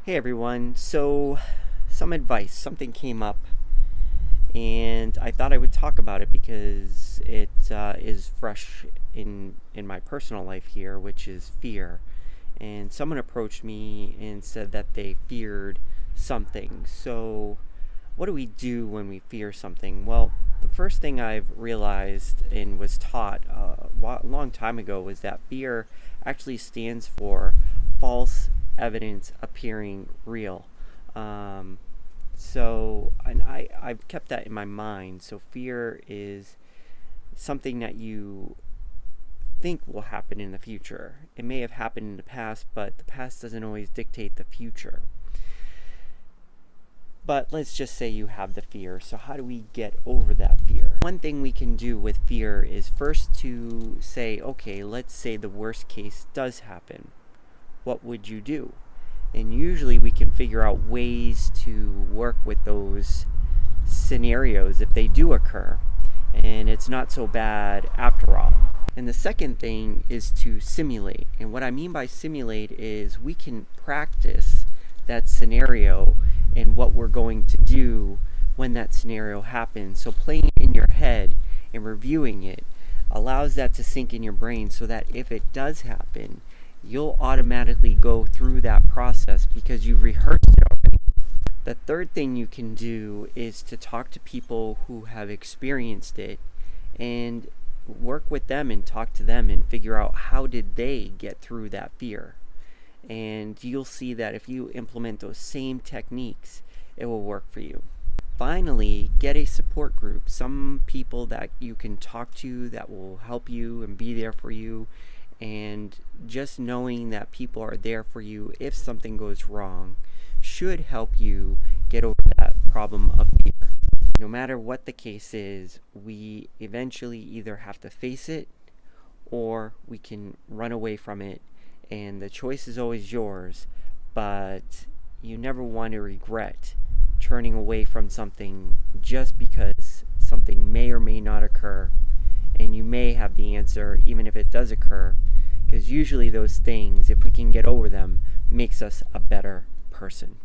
Hey everyone, so some advice, something came up, and I thought I would talk about it because it is fresh in my personal life here, which is fear. And someone approached me and said that they feared something. So, what do we do when we fear something? Well, the first thing I've realized and was taught a long time ago was that fear actually stands for false evidence appearing real. Um, I've kept that in my mind. So, fear is something that you think will happen in the future. It may have happened in the past, but the past doesn't always dictate the future. But let's just say you have the fear. So, how do we get over that fear? One thing we can do with fear is first to say, okay, let's say the worst case does happen. What would you do? And usually we can figure out ways to work with those scenarios if they do occur. And it's not so bad after all. And the second thing is to simulate. And what I mean by simulate is we can practice that scenario and what we're going to do when that scenario happens. So playing it in your head and reviewing it allows that to sink in your brain so that if it does happen, you'll automatically go through that process because you've rehearsed it already. The third thing you can do is to talk to people who have experienced it and work with them and talk to them and figure out how did they get through that fear. And you'll see that if you implement those same techniques, it will work for you. Finally, get a support group, some people that you can talk to that will help you and be there for you. And just knowing that people are there for you if something goes wrong should help you get over that problem of fear. No matter what the case is, we eventually either have to face it or we can run away from it. And the choice is always yours, but you never want to regret turning away from something just because something may or may not occur. And you may have the answer even if it does occur, because usually those things, if we can get over them, makes us a better person.